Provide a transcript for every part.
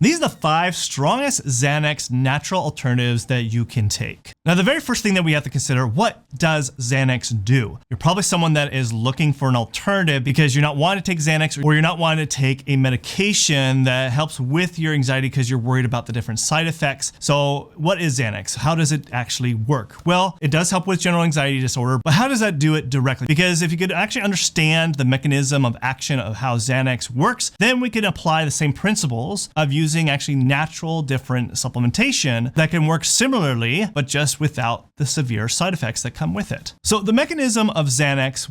These are the 5 strongest Xanax natural alternatives that you can take. Now, the very first thing that we have to consider, what does Xanax do? You're probably someone that is looking for an alternative because you're not wanting to take Xanax, or you're not wanting to take a medication that helps with your anxiety because you're worried about the different side effects. So what is Xanax? How does it actually work? Well, it does help with general anxiety disorder, but how does that do it directly? Because if you could actually understand the mechanism of action of how Xanax works, then we can apply the same principles of using actually natural different supplementation that can work similarly, but just without the severe side effects that come with it. So the mechanism of Xanax,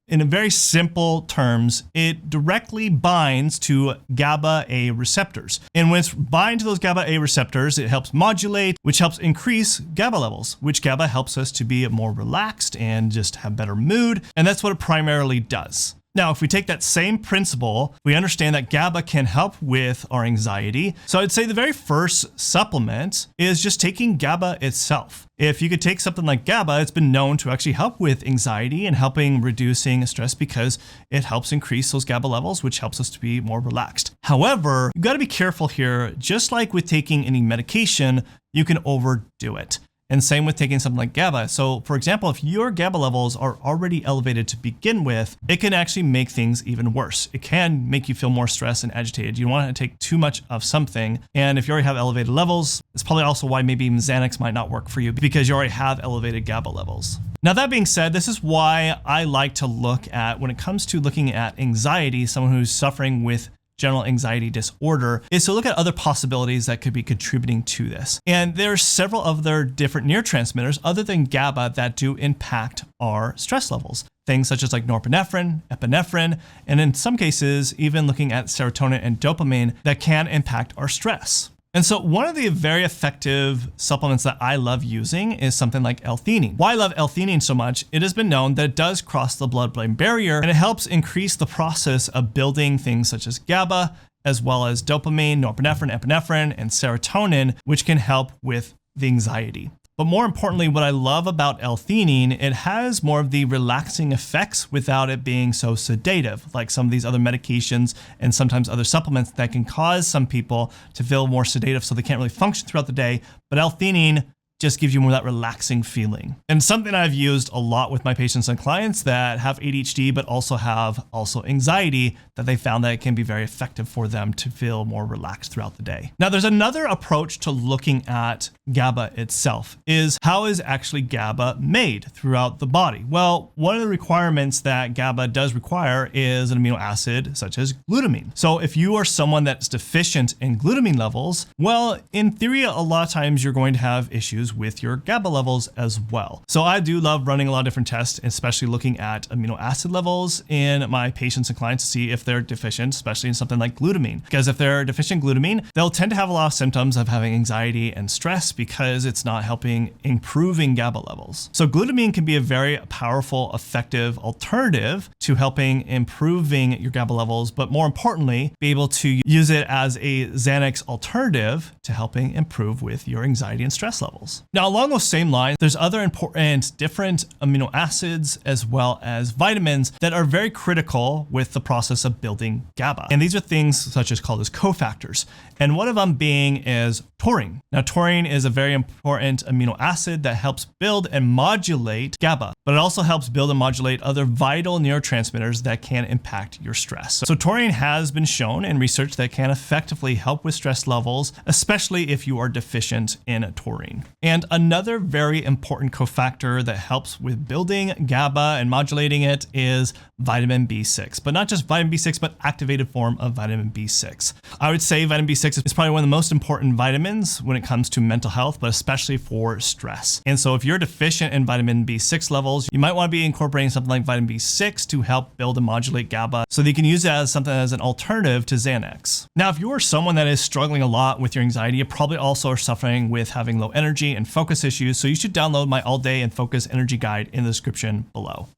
in a very simple terms, it directly binds to GABA A receptors. And when it's bind to those GABA A receptors, it helps modulate, which helps increase GABA levels, which GABA helps us to be more relaxed and just have better mood. And that's what it primarily does. Now, if we take that same principle, we understand that GABA can help with our anxiety. So I'd say the very first supplement is just taking GABA itself. If you could take something like GABA, it's been known to actually help with anxiety and helping reducing stress because it helps increase those GABA levels, which helps us to be more relaxed. However, you've got to be careful here. Just like with taking any medication, you can overdo it. And same with taking something like GABA. So for example, if your GABA levels are already elevated to begin with, it can actually make things even worse. It can make you feel more stressed and agitated. You don't want to take too much of something. And if you already have elevated levels, it's probably also why maybe even Xanax might not work for you because you already have elevated GABA levels. Now, that being said, this is why I like to look at, when it comes to looking at anxiety, someone who's suffering with general anxiety disorder, is to look at other possibilities that could be contributing to this. And there's several other different neurotransmitters other than GABA that do impact our stress levels. Things such as like norepinephrine, epinephrine, and in some cases, even looking at serotonin and dopamine that can impact our stress. And so one of the very effective supplements that I love using is something like L-theanine. Why I love L-theanine so much, it has been known that it does cross the blood-brain barrier and it helps increase the process of building things such as GABA, as well as dopamine, norepinephrine, epinephrine, and serotonin, which can help with the anxiety. But more importantly, what I love about L-theanine, it has more of the relaxing effects without it being so sedative, like some of these other medications and sometimes other supplements that can cause some people to feel more sedative so they can't really function throughout the day. But L-theanine just gives you more of that relaxing feeling. And something I've used a lot with my patients and clients that have ADHD, but also have anxiety, that they found that it can be very effective for them to feel more relaxed throughout the day. Now, there's another approach to looking at GABA itself, is how is actually GABA made throughout the body? Well, one of the requirements that GABA does require is an amino acid such as glutamine. So if you are someone that's deficient in glutamine levels, well, in theory, a lot of times you're going to have issues with your GABA levels as well. So I do love running a lot of different tests, especially looking at amino acid levels in my patients and clients to see if they're deficient, especially in something like glutamine. Because if they're deficient in glutamine, they'll tend to have a lot of symptoms of having anxiety and stress because it's not helping improving GABA levels. So glutamine can be a very powerful, effective alternative to helping improving your GABA levels, but more importantly, be able to use it as a Xanax alternative to helping improve with your anxiety and stress levels. Now, along those same lines, there's other important different amino acids as well as vitamins that are very critical with the process of building GABA. And these are things such as called as cofactors. And one of them being is taurine. Now, taurine is a very important amino acid that helps build and modulate GABA, but it also helps build and modulate other vital neurotransmitters that can impact your stress. So taurine has been shown in research that can effectively help with stress levels, especially if you are deficient in taurine. And another very important cofactor that helps with building GABA and modulating it is vitamin B6, but not just vitamin B6, but activated form of vitamin B6. I would say vitamin B6 is probably one of the most important vitamins when it comes to mental health, but especially for stress. And so if you're deficient in vitamin B6 levels, you might want to be incorporating something like vitamin B6 to help build and modulate GABA so that you can use it as something as an alternative to Xanax. Now, if you are someone that is struggling a lot with your anxiety, you probably also are suffering with having low energy and focus issues, so you should download my All Day and Focus Energy Guide in the description below.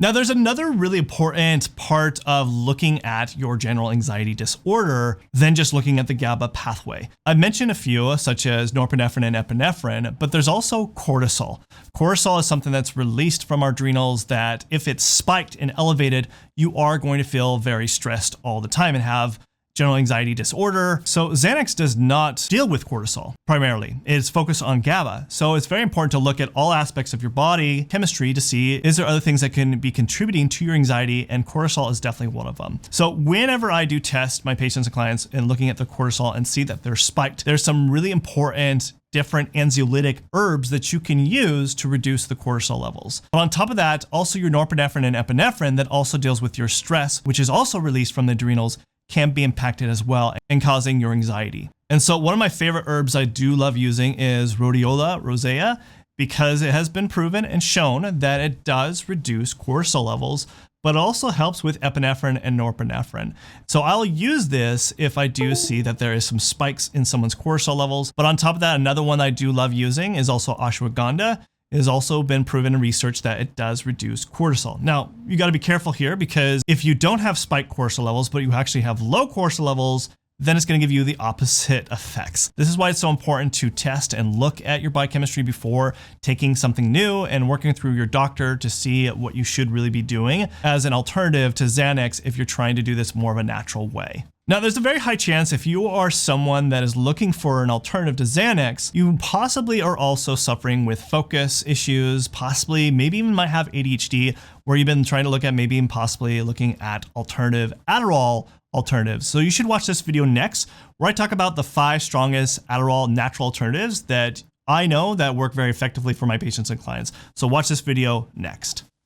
Now, there's another really important part of looking at your general anxiety disorder than just looking at the GABA pathway. I mentioned a few, such as norepinephrine and epinephrine, but there's also cortisol. Cortisol is something that's released from our adrenals that if it's spiked and elevated, you are going to feel very stressed all the time and have general anxiety disorder. So Xanax does not deal with cortisol primarily. It's focused on GABA. So it's very important to look at all aspects of your body chemistry to see, is there other things that can be contributing to your anxiety, and cortisol is definitely one of them. So whenever I do test my patients and clients and looking at their cortisol and see that they're spiked, there's some really important different anxiolytic herbs that you can use to reduce the cortisol levels. But on top of that, also your norepinephrine and epinephrine that also deals with your stress, which is also released from the adrenals, can be impacted as well and causing your anxiety. And so one of my favorite herbs I do love using is Rhodiola rosea, because it has been proven and shown that it does reduce cortisol levels, but also helps with epinephrine and norepinephrine. So I'll use this if I do see that there is some spikes in someone's cortisol levels. But on top of that, another one I do love using is also ashwagandha. It has also been proven in research that it does reduce cortisol. Now, you got to be careful here, because if you don't have spiked cortisol levels, but you actually have low cortisol levels, then it's going to give you the opposite effects. This is why it's so important to test and look at your biochemistry before taking something new and working through your doctor to see what you should really be doing as an alternative to Xanax if you're trying to do this more of a natural way. Now, there's a very high chance if you are someone that is looking for an alternative to Xanax, you possibly are also suffering with focus issues, possibly maybe even might have ADHD, where you've been trying to look at maybe and possibly looking at alternative Adderall alternatives. So you should watch this video next, where I talk about the 5 strongest Adderall natural alternatives that I know that work very effectively for my patients and clients. So watch this video next.